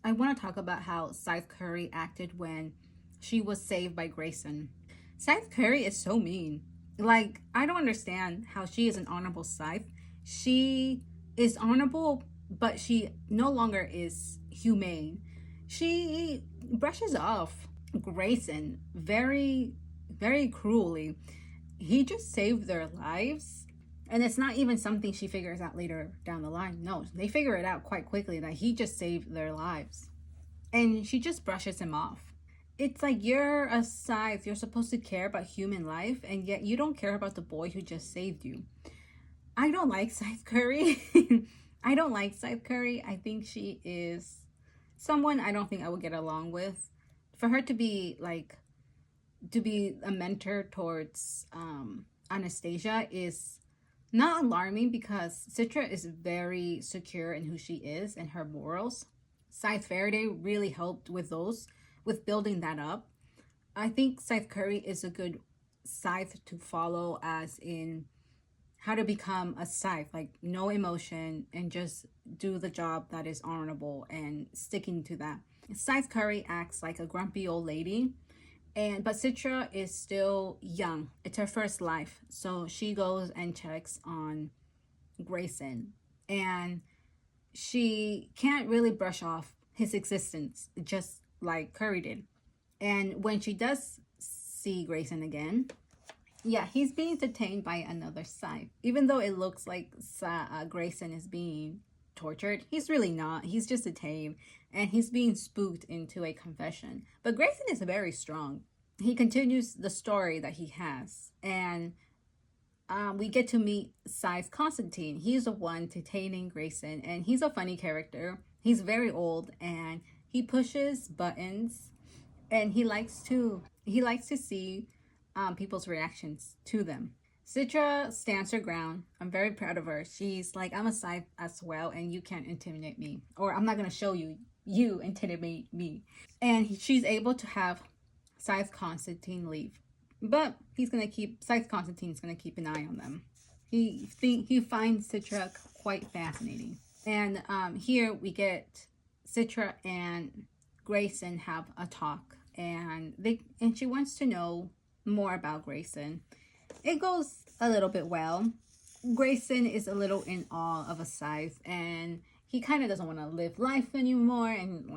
I want to talk about how Scythe Curry acted when she was saved by Greyson. Scythe Curry is so mean. Like, I don't understand how she is an honorable Scythe. She is honorable, but she no longer is humane. She brushes off Greyson very cruelly. He just saved their lives. And it's not even something she figures out later down the line. No, they figure it out quite quickly that he just saved their lives. And she just brushes him off. It's like you're a Scythe. You're supposed to care about human life, and yet you don't care about the boy who just saved you. I don't like Scythe Curry. I don't like Scythe Curry. I think she is someone I don't think I would get along with. For her to be a mentor towards Anastasia is not alarming because Citra is very secure in who she is and her morals. Scythe Faraday really helped with building that up. I think Scythe Curry is a good Scythe to follow, as in how to become a Scythe, like no emotion and just do the job that is honorable and sticking to that. Scythe Curry acts like a grumpy old lady, but Citra is still young. It's her first life, so she goes and checks on Greyson, and she can't really brush off his existence, just like Curry did. And when she does see Greyson again, yeah, he's being detained by another Scythe. Even though it looks like Greyson is being tortured, he's really not. He's just detained, and he's being spooked into a confession. But Greyson is very strong. He continues the story that he has, and we get to meet Scythe Constantine. He's the one detaining Greyson, and he's a funny character. He's very old, and he pushes buttons, and he likes to see people's reactions to them. Citra stands her ground. I'm very proud of her. She's like, I'm a Scythe as well, and you can't intimidate me, or I'm not gonna show you. You intimidate me, and she's able to have Scythe Constantine leave. But Scythe Constantine's gonna keep an eye on them. He finds Citra quite fascinating. And here we get Citra and Greyson have a talk, and she wants to know more about Greyson. It goes a little bit well. Greyson is a little in awe of a Scythe, and he kind of doesn't want to live life anymore, and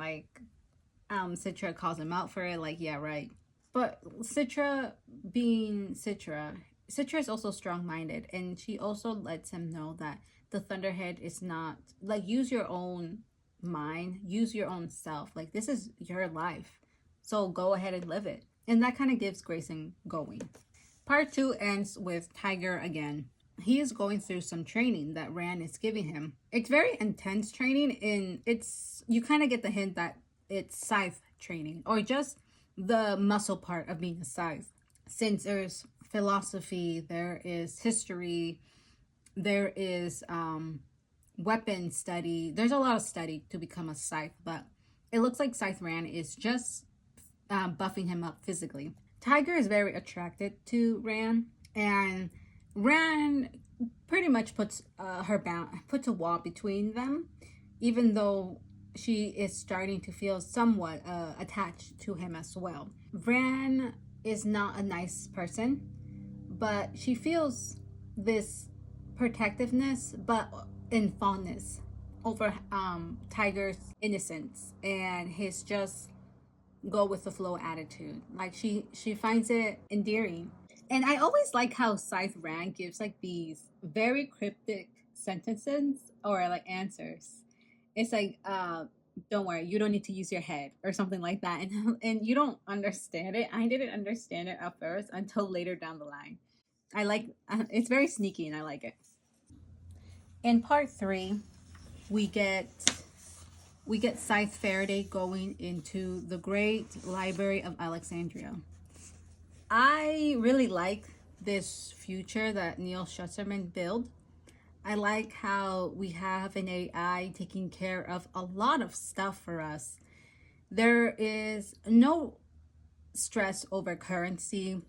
Citra calls him out for it, like, yeah, right. But Citra being Citra is also strong-minded, and she also lets him know that the Thunderhead is not, like, use your own mind, use your own self. Like, this is your life, so go ahead and live it. And that kind of gives Greyson going. Part 2 ends with Tiger again. He is going through some training that Rand is giving him. It's very intense training, and you kind of get the hint that it's Scythe training, or just the muscle part of being a Scythe. Since there's philosophy, there is history, there is weapon study. There's a lot of study to become a Scythe, but it looks like Scythe Rand is just buffing him up physically. Tiger is very attracted to Rand, and Rand pretty much puts a wall between them, even though she is starting to feel somewhat attached to him as well. Rand is not a nice person, but she feels this protectiveness, but in fondness over Tiger's innocence and his just go with the flow attitude. Like, she finds it endearing. And I always like how Scythe Rand gives like these very cryptic sentences or like answers. It's like, don't worry, you don't need to use your head or something like that. And you don't understand it. I didn't understand it at first until later down the line. I like it's very sneaky, and I like it. In part 3, we get Scythe Faraday going into the Great Library of Alexandria. I really like this future that Neil Schusterman built. I like how we have an AI taking care of a lot of stuff for us. There is no stress over currency,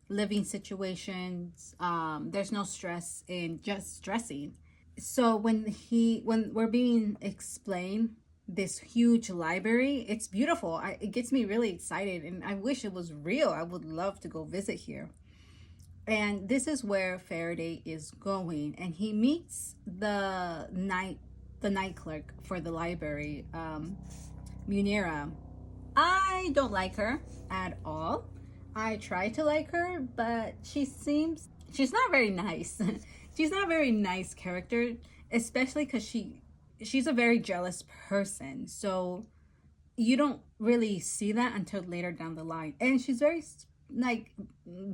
living situations. There's no stress in just stressing. So when we're being explained this huge library. It's beautiful. It gets me really excited, and I wish it was real. I would love to go visit here. And this is where Faraday is going, and he meets the night clerk for the library, Munira. I don't like her at all. I try to like her, but she's not very nice. She's not a very nice character, especially because she's a very jealous person. So you don't really see that until later down the line. And she's very like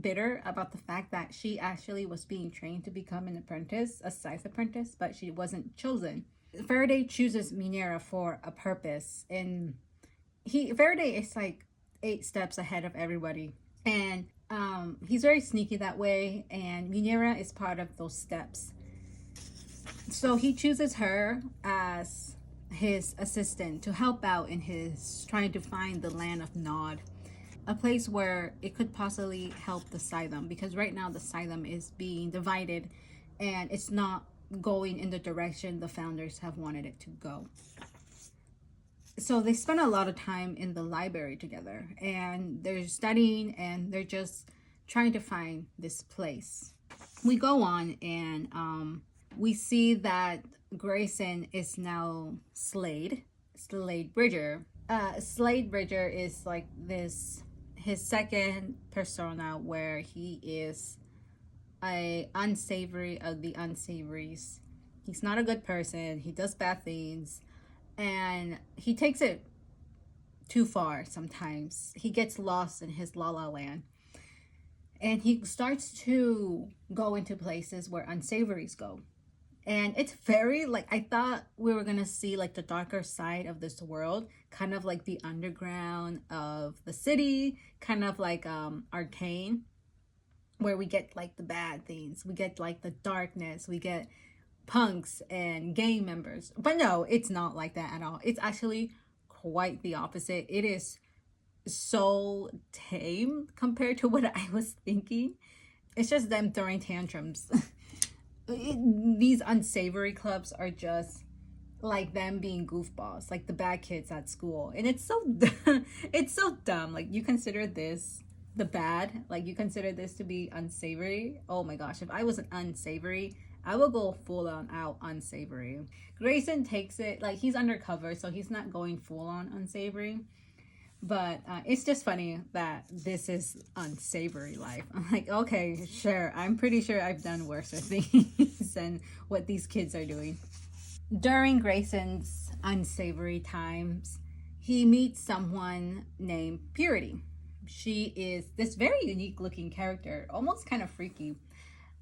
bitter about the fact that she actually was being trained to become an apprentice, a Scythe apprentice, but she wasn't chosen. Faraday chooses Munira for a purpose, and Faraday is like 8 steps ahead of everybody, and he's very sneaky that way, and Munira is part of those steps. So he chooses her as his assistant to help out in his trying to find the land of Nod, a place where it could possibly help the Scythe, because right now the Scythe is being divided and it's not going in the direction the founders have wanted it to go. So they spend a lot of time in the library together, and they're studying and they're just trying to find this place. We go on, and we see that Greyson is now Slade Bridger. Slade Bridger is like this, his second persona, where he is a unsavory of the unsavories. He's not a good person. He does bad things, and he takes it too far sometimes. He gets lost in his la la land, and he starts to go into places where unsavories go. And it's very like, I thought we were gonna see like the darker side of this world, kind of like the underground of the city, kind of like Arcane, where we get like the bad things, we get like the darkness, we get punks and gang members. But no, it's not like that at all. It's actually quite the opposite. It is so tame compared to what I was thinking. It's just them throwing tantrums. These unsavory clubs are just like them being goofballs, like the bad kids at school. And it's so it's so dumb. Like, you consider this the bad, like you consider this to be unsavory. Oh my gosh, if I was an unsavory, I will go full on out unsavory. Greyson takes it like he's undercover, so he's not going full on unsavory. But it's just funny that this is unsavory life. I'm like, okay, sure. I'm pretty sure I've done worse things than what these kids are doing. During Greyson's unsavory times, he meets someone named Purity. She is this very unique looking character, almost kind of freaky.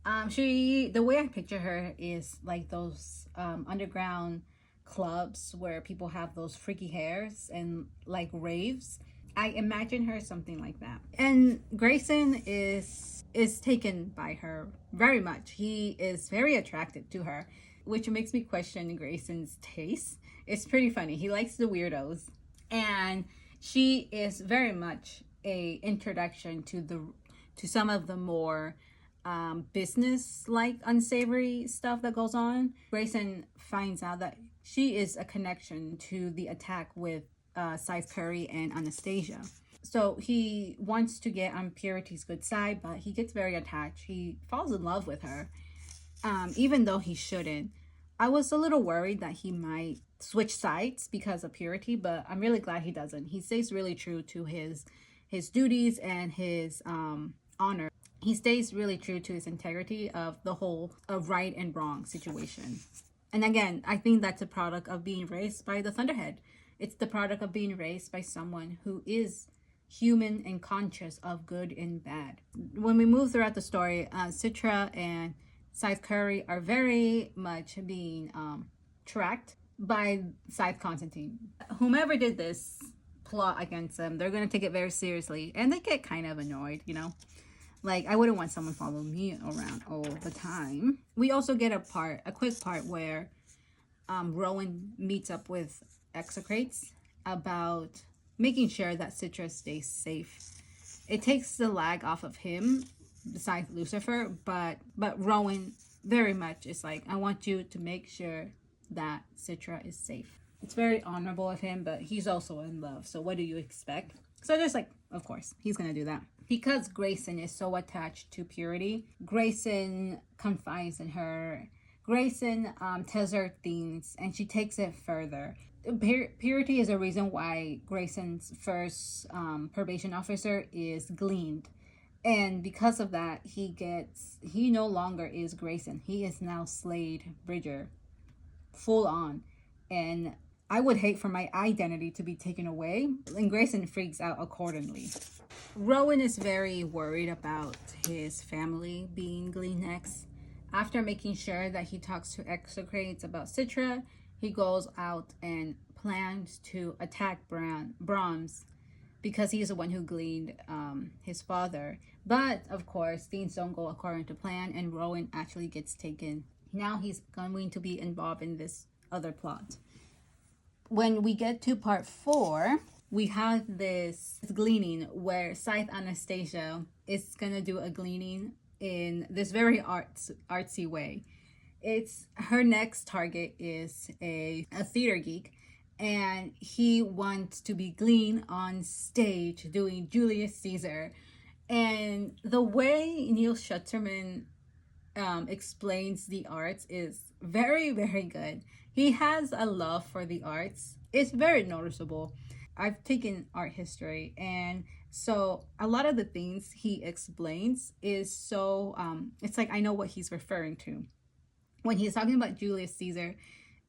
The way I picture her is like those underground clubs where people have those freaky hairs and like raves. I imagine her something like that. And Greyson is taken by her very much. He is very attracted to her, which makes me question Greyson's taste. It's pretty funny. He likes the weirdos, and she is very much a introduction to some of the more business like unsavory stuff that goes on. Greyson finds out that she is a connection to the attack with Scythe Curry and Anastasia. So he wants to get on Purity's good side, but he gets very attached. He falls in love with her, even though he shouldn't. I was a little worried that he might switch sides because of Purity, but I'm really glad he doesn't. He stays really true to his duties and his honor. He stays really true to his integrity of the whole of right and wrong situation. And again, I think that's a product of being raised by the Thunderhead. It's the product of being raised by someone who is human and conscious of good and bad. When we move throughout the story, Citra and Scythe Curry are very much being tracked by Scythe Constantine. Whomever did this plot against them, they're going to take it very seriously, and they get kind of annoyed, you know? Like, I wouldn't want someone following me around all the time. We also get a quick part where Rowan meets up with Execrates about making sure that Citra stays safe. It takes the lag off of him, besides Lucifer, but Rowan very much is like, I want you to make sure that Citra is safe. It's very honorable of him, but he's also in love. So what do you expect? So just like, of course, he's gonna do that. Because Greyson is so attached to Purity, Greyson confides in her. Greyson tells her things, and she takes it further. Purity is a reason why Greyson's first probation officer is gleaned. And because of that, he no longer is Greyson. He is now Slade Bridger, full on. And I would hate for my identity to be taken away. And Greyson freaks out accordingly. Rowan is very worried about his family being gleaned next. After making sure that he talks to Exocrates about Citra, he goes out and plans to attack Brahms because he's the one who gleaned his father. But, of course, things don't go according to plan, and Rowan actually gets taken. Now he's going to be involved in this other plot. When we get to part 4, we have this gleaning where Scythe Anastasia is going to do a gleaning in this very artsy way. It's her next target is a theater geek, and he wants to be gleaned on stage doing Julius Caesar. And the way Neil Schusterman explains the arts is very, very good. He has a love for the arts. It's very noticeable. I've taken art history, and so a lot of the things he explains is so it's like I know what he's referring to when he's talking about Julius Caesar.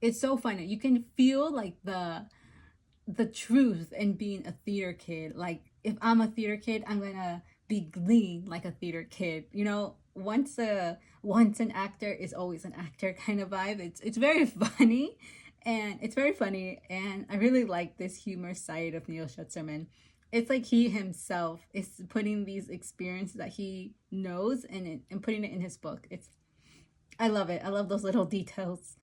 It's so funny. You can feel like the truth in being a theater kid. Like, if I'm a theater kid, I'm gonna be gleaned like a theater kid. You know, once an actor is always an actor kind of vibe. It's very funny. And it's very funny, and I really like this humor side of Neil Schusterman. It's like he himself is putting these experiences that he knows and putting it in his book. I love it. I love those little details.